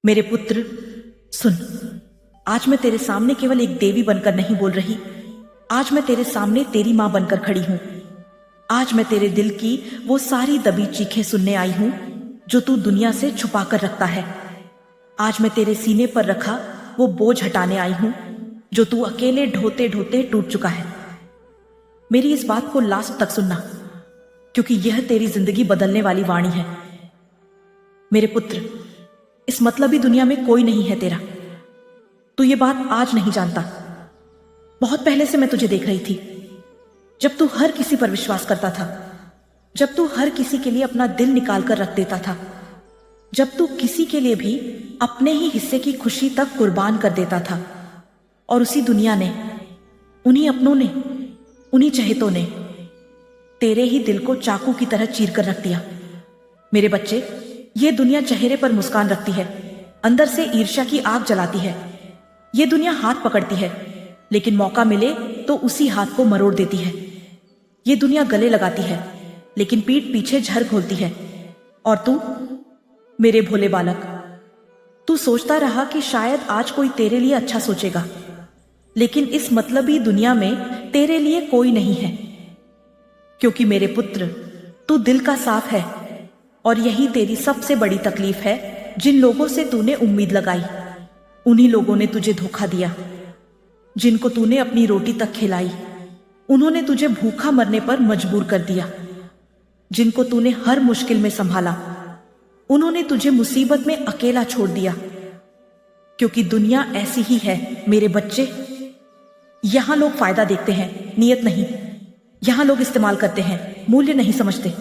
मेरे पुत्र सुन, आज मैं तेरे सामने केवल एक देवी बनकर नहीं बोल रही। आज मैं तेरे सामने तेरी मां बनकर खड़ी हूं। आज मैं तेरे दिल की वो सारी दबी चीखें सुनने आई हूं जो तू दुनिया से छुपा कर रखता है। आज मैं तेरे सीने पर रखा वो बोझ हटाने आई हूं जो तू अकेले ढोते ढोते टूट चुका है। मेरी इस बात को लास्ट तक सुनना, क्योंकि यह तेरी जिंदगी बदलने वाली वाणी है। मेरे पुत्र, इस मतलबी दुनिया में कोई नहीं है तेरा। तू ये बात आज नहीं जानता। बहुत पहले से मैं तुझे देख रही थी, जब तू हर किसी पर विश्वास करता था, जब तू हर किसी के लिए अपना दिल निकाल कर रख देता था, जब तू किसी के लिए भी अपने ही हिस्से की खुशी तक कुर्बान कर देता था। और उसी दुनिया ने, उन्हीं अपनों ने, उन्हीं चहेतों ने तेरे ही दिल को चाकू की तरह चीर कर रख दिया। मेरे बच्चे, ये दुनिया चेहरे पर मुस्कान रखती है, अंदर से ईर्ष्या की आग जलाती है। ये दुनिया हाथ पकड़ती है, लेकिन मौका मिले तो उसी हाथ को मरोड़ देती है। ये दुनिया गले लगाती है, लेकिन पीठ पीछे झर घोलती है। और तू, मेरे भोले बालक, तू सोचता रहा कि शायद आज कोई तेरे लिए अच्छा सोचेगा, लेकिन इस मतलबी दुनिया में तेरे लिए कोई नहीं है। क्योंकि मेरे पुत्र, तू दिल का साफ है, और यही तेरी सबसे बड़ी तकलीफ है। जिन लोगों से तूने उम्मीद लगाई, उन्हीं लोगों ने तुझे धोखा दिया। जिनको तूने अपनी रोटी तक खिलाई, उन्होंने तुझे भूखा मरने पर मजबूर कर दिया। जिनको तूने हर मुश्किल में संभाला, उन्होंने तुझे मुसीबत में अकेला छोड़ दिया। क्योंकि दुनिया ऐसी ही है मेरे बच्चे। यहां लोग फायदा देखते हैं, नियत नहीं। यहां लोग इस्तेमाल करते हैं, मूल्य नहीं समझते।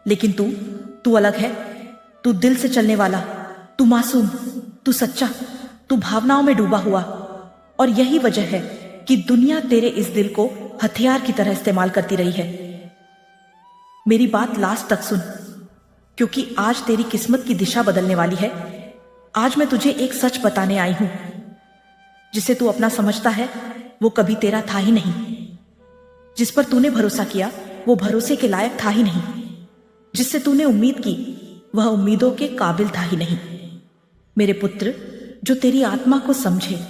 लेकिन तू अलग है। तू दिल से चलने वाला, तू मासूम, तू सच्चा, तू भावनाओं में डूबा हुआ। और यही वजह है कि दुनिया तेरे इस दिल को हथियार की तरह इस्तेमाल करती रही है। मेरी बात लास्ट तक सुन, क्योंकि आज तेरी किस्मत की दिशा बदलने वाली है। आज मैं तुझे एक सच बताने आई हूं। जिसे तू अपना समझता है, वो कभी तेरा था ही नहीं। जिस पर तूने भरोसा किया, वो भरोसे के लायक था ही नहीं। जिससे तूने उम्मीद की, वह उम्मीदों के काबिल था ही नहीं। मेरे पुत्र, जो तेरी आत्मा को समझे,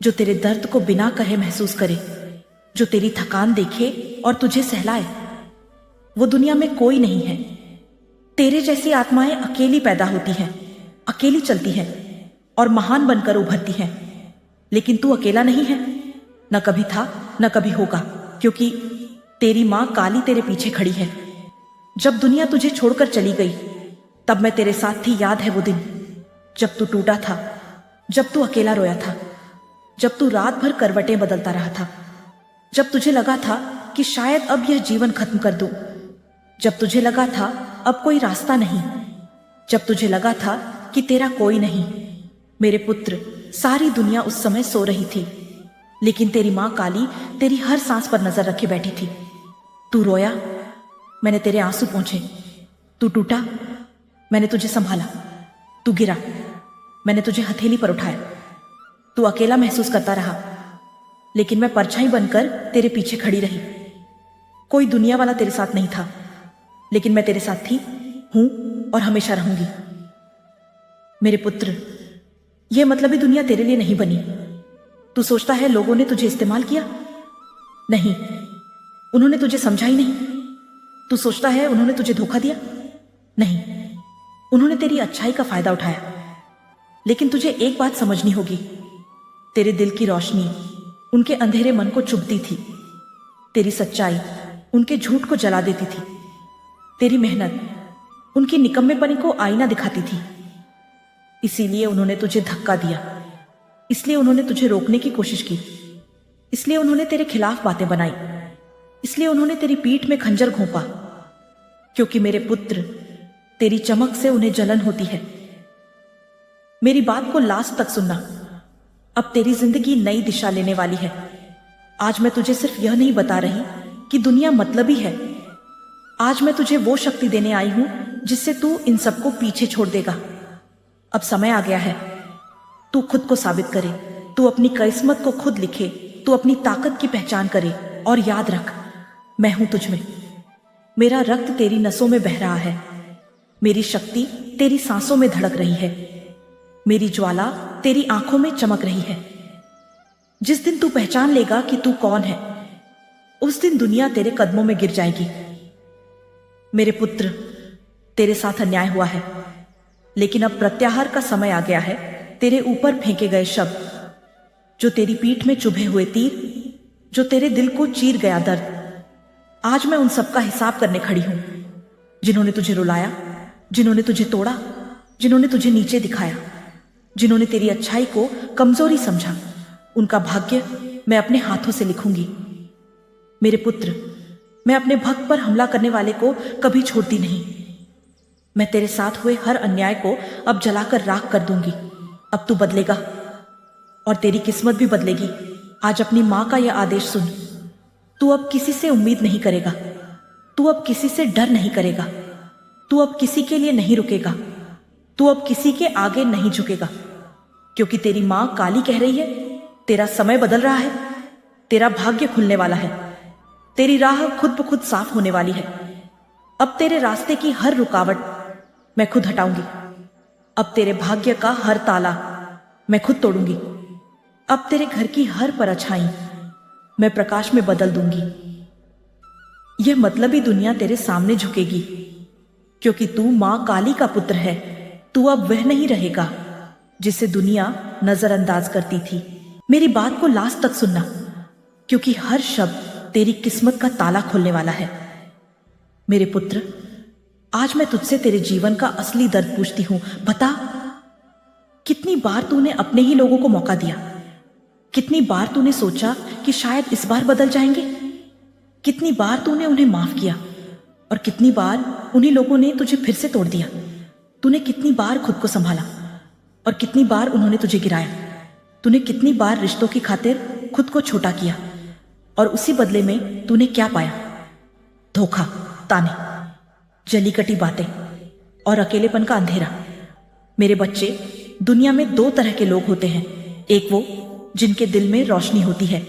जो तेरे दर्द को बिना कहे महसूस करे, जो तेरी थकान देखे और तुझे सहलाए, वो दुनिया में कोई नहीं है। तेरे जैसी आत्माएं अकेली पैदा होती हैं, अकेली चलती हैं और महान बनकर उभरती हैं। लेकिन तू अकेला नहीं है, न कभी था, न कभी होगा। क्योंकि तेरी मां काली तेरे पीछे खड़ी है। जब दुनिया तुझे छोड़कर चली गई, तब मैं तेरे साथ थी। याद है वो दिन जब तू टूटा था, जब तू अकेला रोया था, जब तू रात भर करवटें बदलता रहा था, जब तुझे लगा था कि शायद अब यह जीवन खत्म कर दूं, जब तुझे लगा था अब कोई रास्ता नहीं, जब तुझे लगा था कि तेरा कोई नहीं। मेरे पुत्र, सारी दुनिया उस समय सो रही थी, लेकिन तेरी मां काली तेरी हर सांस पर नजर रखे बैठी थी। तू रोया, मैंने तेरे आंसू पोंछे। तू टूटा, मैंने तुझे संभाला। तू गिरा, मैंने तुझे हथेली पर उठाया। तू अकेला महसूस करता रहा, लेकिन मैं परछाई बनकर तेरे पीछे खड़ी रही। कोई दुनिया वाला तेरे साथ नहीं था, लेकिन मैं तेरे साथ थी, हूं और हमेशा रहूंगी। मेरे पुत्र, यह मतलबी दुनिया तेरे लिए नहीं बनी। तू सोचता है लोगों ने तुझे इस्तेमाल किया? नहीं, उन्होंने तुझे समझा ही नहीं। तू सोचता है उन्होंने तुझे धोखा दिया? नहीं, उन्होंने तेरी अच्छाई का फायदा उठाया। लेकिन तुझे एक बात समझनी होगी, तेरे दिल की रोशनी उनके अंधेरे मन को चुभती थी। तेरी सच्चाई उनके झूठ को जला देती थी। तेरी मेहनत उनकी निकम्मेपनी को आईना दिखाती थी। इसीलिए उन्होंने तुझे धक्का दिया, इसलिए उन्होंने तुझे रोकने की कोशिश की, इसलिए उन्होंने तेरे खिलाफ बातें बनाई, इसलिए उन्होंने तेरी पीठ में खंजर घोंपा। क्योंकि मेरे पुत्र, तेरी चमक से उन्हें जलन होती है। मेरी बात को लास्ट तक सुनना। अब तेरी जिंदगी नई दिशा लेने वाली है। आज मैं तुझे सिर्फ यह नहीं बता रही कि दुनिया मतलबी है। आज मैं तुझे वो शक्ति देने आई हूं जिससे तू इन सबको पीछे छोड़ देगा। अब समय आ गया है, तू खुद को साबित करे, तू अपनी किस्मत को खुद लिखे, तू अपनी ताकत की पहचान करे। और याद रख, मैं हूं तुझ में। मेरा रक्त तेरी नसों में बह रहा है, मेरी शक्ति तेरी सांसों में धड़क रही है। मेरी ज्वाला तेरी आंखों में चमक रही है। जिस दिन तू पहचान लेगा कि तू कौन है, उस दिन दुनिया तेरे कदमों में गिर जाएगी। मेरे पुत्र, तेरे साथ अन्याय हुआ है, लेकिन अब प्रत्याहार का समय आ गया है। तेरे ऊपर फेंके गए शब्द, जो तेरी पीठ में चुभे हुए तीर, जो तेरे दिल को चीर गया दर्द, आज मैं उन सब का हिसाब करने खड़ी हूं। जिन्होंने तुझे रुलाया, जिन्होंने तुझे तोड़ा, जिन्होंने तुझे नीचे दिखाया, जिन्होंने तेरी अच्छाई को कमजोरी समझा, उनका भाग्य मैं अपने हाथों से लिखूंगी। मेरे पुत्र, मैं अपने भक्त पर हमला करने वाले को कभी छोड़ती नहीं। मैं तेरे साथ हुए हर अन्याय को अब जलाकर राख कर दूंगी। अब तू बदलेगा और तेरी किस्मत भी बदलेगी। आज अपनी मां का यह आदेश सुन। तू अब किसी से उम्मीद नहीं करेगा, तू अब किसी से डर नहीं करेगा, तू अब किसी के लिए नहीं रुकेगा, तू अब किसी के आगे नहीं झुकेगा, क्योंकि तेरी मां काली कह रही है, तेरा समय बदल रहा है, तेरा भाग्य खुलने वाला है, तेरी राह खुद ब खुद साफ होने वाली है। अब तेरे रास्ते की हर रुकावट मैं खुद हटाऊंगी। अब तेरे भाग्य का हर ताला मैं खुद तोड़ूंगी। अब तेरे घर की हर परछाई मैं प्रकाश में बदल दूंगी। यह मतलबी दुनिया तेरे सामने झुकेगी, क्योंकि तू मां काली का पुत्र है। तू अब वह नहीं रहेगा जिसे दुनिया नजरअंदाज करती थी। मेरी बात को लास्ट तक सुनना, क्योंकि हर शब्द तेरी किस्मत का ताला खोलने वाला है। मेरे पुत्र, आज मैं तुझसे तेरे जीवन का असली दर्द पूछती हूं। बता, कितनी बार तूने अपने ही लोगों को मौका दिया? कितनी बार तूने सोचा कि शायद इस बार बदल जाएंगे? कितनी बार तूने उन्हें माफ किया और कितनी बार उन्हीं लोगों ने तुझे फिर से तोड़ दिया? तूने कितनी बार खुद को संभाला और कितनी बार उन्होंने तुझे गिराया? तूने कितनी बार रिश्तों की खातिर खुद को छोटा किया और उसी बदले में तूने क्या पाया? धोखा, ताने, जली कटी बातें और अकेलेपन का अंधेरा। मेरे बच्चे, दुनिया में दो तरह के लोग होते हैं। एक वो जिनके दिल में रोशनी होती है,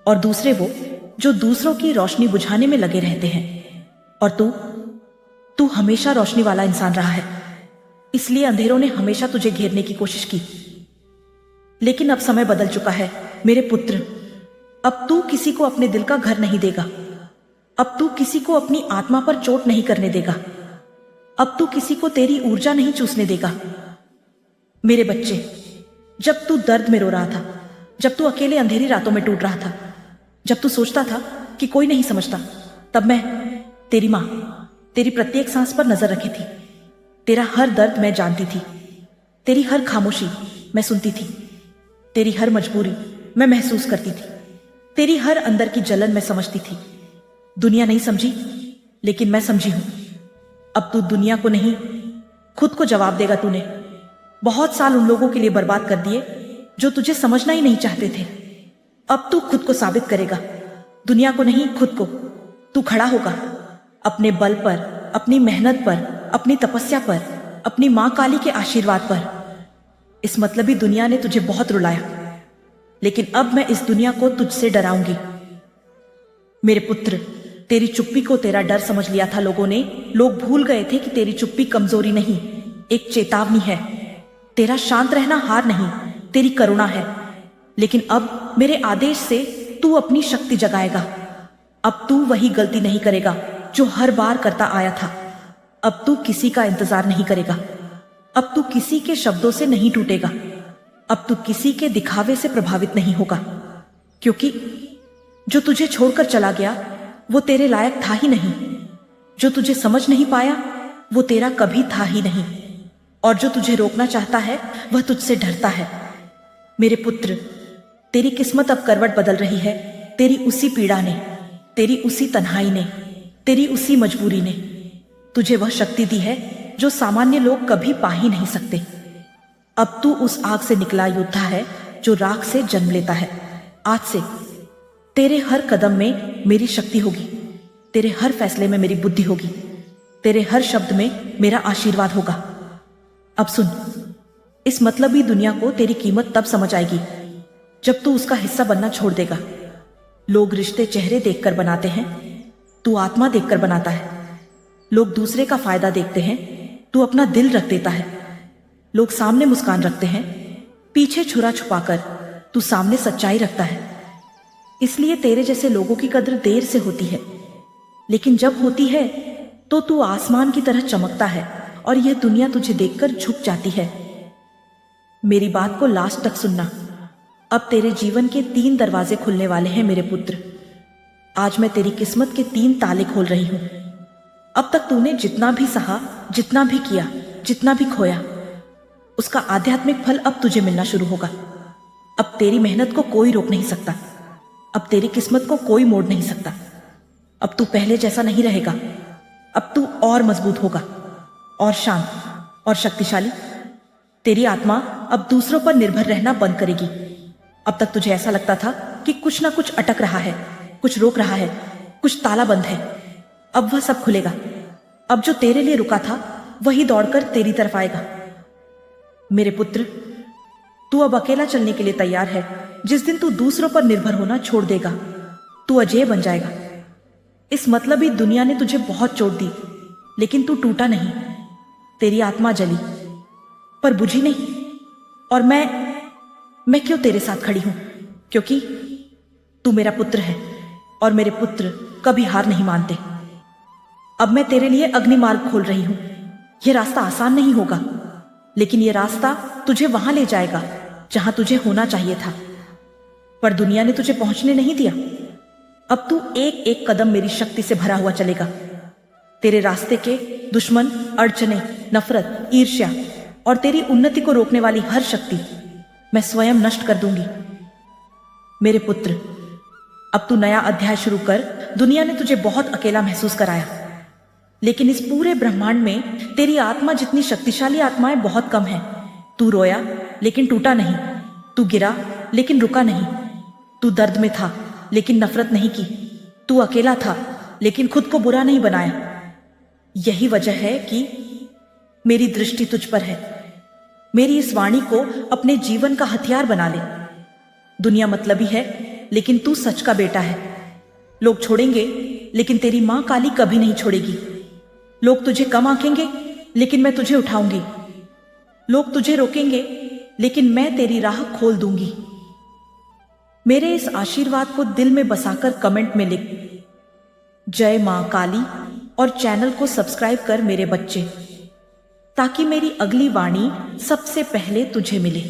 और दूसरे वो जो दूसरों की रोशनी बुझाने में लगे रहते हैं। और तू हमेशा रोशनी वाला इंसान रहा है, इसलिए अंधेरों ने हमेशा तुझे घेरने की कोशिश की। लेकिन अब समय बदल चुका है मेरे पुत्र। अब तू किसी को अपने दिल का घर नहीं देगा। अब तू किसी को अपनी आत्मा पर चोट नहीं करने देगा। अब तू किसी को तेरी ऊर्जा नहीं चूसने देगा। मेरे बच्चे, जब तू दर्द में रो रहा था, जब तू अकेले अंधेरी रातों में टूट रहा था, जब तू सोचता था कि कोई नहीं समझता, तब मैं, तेरी मां, तेरी प्रत्येक सांस पर नजर रखी थी। तेरा हर दर्द मैं जानती थी, तेरी हर खामोशी मैं सुनती थी, तेरी हर मजबूरी मैं महसूस करती थी, तेरी हर अंदर की जलन मैं समझती थी। दुनिया नहीं समझी, लेकिन मैं समझी हूं। अब तू दुनिया को नहीं, खुद को जवाब देगा। तूने बहुत साल उन लोगों के लिए बर्बाद कर दिए जो तुझे समझना ही नहीं चाहते थे। अब तू खुद को साबित करेगा, दुनिया को नहीं, खुद को। तू खड़ा होगा अपने बल पर, अपनी मेहनत पर, अपनी तपस्या पर, अपनी मां काली के आशीर्वाद पर। इस मतलबी दुनिया ने तुझे बहुत रुलाया, लेकिन अब मैं इस दुनिया को तुझसे डराऊंगी। मेरे पुत्र, तेरी चुप्पी को तेरा डर समझ लिया था लोगों ने। लोग भूल गए थे कि तेरी चुप्पी कमजोरी नहीं, एक चेतावनी है। तेरा शांत रहना हार नहीं, तेरी करुणा है। लेकिन अब मेरे आदेश से तू अपनी शक्ति जगाएगा। अब तू वही गलती नहीं करेगा जो हर बार करता आया था। अब तू किसी का इंतजार नहीं करेगा। अब तू किसी के शब्दों से नहीं टूटेगा। अब तू किसी के दिखावे से प्रभावित नहीं होगा, क्योंकि जो तुझे छोड़कर चला गया वो तेरे लायक था ही नहीं। जो तुझे समझ नहीं पाया वो तेरा कभी था ही नहीं। और जो तुझे रोकना चाहता है वह तुझसे डरता है। मेरे पुत्र, तेरी किस्मत अब करवट बदल रही है। तेरी उसी पीड़ा ने, तेरी उसी तन्हाई ने, तेरी उसी मजबूरी ने तुझे वह शक्ति दी है जो सामान्य लोग कभी पा ही नहीं सकते। अब तू उस आग से निकला योद्धा है जो राख से जन्म लेता है। आज से तेरे हर कदम में मेरी शक्ति होगी, तेरे हर फैसले में मेरी बुद्धि होगी, तेरे हर शब्द में मेरा आशीर्वाद होगा। अब सुन, इस मतलबी दुनिया को तेरी कीमत तब समझ आएगी जब तू उसका हिस्सा बनना छोड़ देगा। लोग रिश्ते चेहरे देखकर बनाते हैं, तू आत्मा देखकर बनाता है। लोग दूसरे का फायदा देखते हैं, तू अपना दिल रख देता है। लोग सामने मुस्कान रखते हैं, पीछे छुरा छुपाकर तू सामने सच्चाई रखता है। इसलिए तेरे जैसे लोगों की कद्र देर से होती है, लेकिन जब होती है तो तू आसमान की तरह चमकता है और यह दुनिया तुझे देखकर झुक जाती है। मेरी बात को लास्ट तक सुनना। अब तेरे जीवन के 3 दरवाजे खुलने वाले हैं मेरे पुत्र। आज मैं तेरी किस्मत के 3 ताले खोल रही हूं। अब तक तूने जितना भी सहा, जितना भी किया, जितना भी खोया, उसका आध्यात्मिक फल अब तुझे मिलना शुरू होगा। अब तेरी मेहनत को कोई रोक नहीं सकता। अब तेरी किस्मत को कोई मोड़ नहीं सकता। अब तू पहले जैसा नहीं रहेगा। अब तू और मजबूत होगा, और शांत और शक्तिशाली। तेरी आत्मा अब दूसरों पर निर्भर रहना बंद करेगी। अब तक तुझे ऐसा लगता था कि कुछ ना कुछ अटक रहा है, कुछ रोक रहा है, कुछ ताला बंद है। अब वह सब खुलेगा। अब जो तेरे लिए रुका था वही दौड़कर तेरी तरफ आएगा। मेरे पुत्र, तू अब अकेला चलने के लिए तैयार है। जिस दिन तू दूसरों पर निर्भर होना छोड़ देगा, तू अजेय बन जाएगा। इस मतलबी दुनिया ने तुझे बहुत चोट दी, लेकिन तू टूटा नहीं। तेरी आत्मा जली पर बुझी नहीं। और मैं क्यों तेरे साथ खड़ी हूं? क्योंकि तू मेरा पुत्र है, और मेरे पुत्र कभी हार नहीं मानते। अब मैं तेरे लिए अग्नि मार्ग खोल रही हूं। यह रास्ता आसान नहीं होगा, लेकिन यह रास्ता तुझे वहां ले जाएगा जहां तुझे होना चाहिए था। पर दुनिया ने तुझे पहुंचने नहीं दिया। अब तू एक एक कदम मेरी शक्ति से भरा हुआ चलेगा। तेरे रास्ते के दुश्मन, अड़चने, नफरत, ईर्ष्या और तेरी उन्नति को रोकने वाली हर शक्ति मैं स्वयं नष्ट कर दूंगी। मेरे पुत्र, अब तू नया अध्याय शुरू कर। दुनिया ने तुझे बहुत अकेला महसूस कराया, लेकिन इस पूरे ब्रह्मांड में तेरी आत्मा जितनी शक्तिशाली आत्माएं बहुत कम हैं। तू रोया लेकिन टूटा नहीं। तू गिरा लेकिन रुका नहीं। तू दर्द में था लेकिन नफरत नहीं की। तू अकेला था लेकिन खुद को बुरा नहीं बनाया। यही वजह है कि मेरी दृष्टि तुझ पर है। मेरी इस वाणी को अपने जीवन का हथियार बना ले। दुनिया मतलबी है, लेकिन तू सच का बेटा है। लोग छोड़ेंगे, लेकिन तेरी मां काली कभी नहीं छोड़ेगी। लोग तुझे कम आंकेंगे, लेकिन मैं तुझे उठाऊंगी। लोग तुझे रोकेंगे, लेकिन मैं तेरी राह खोल दूंगी। मेरे इस आशीर्वाद को दिल में बसाकर कमेंट में लिख जय मां काली और चैनल को सब्सक्राइब कर मेरे बच्चे, ताकि मेरी अगली वाणी सबसे पहले तुझे मिले।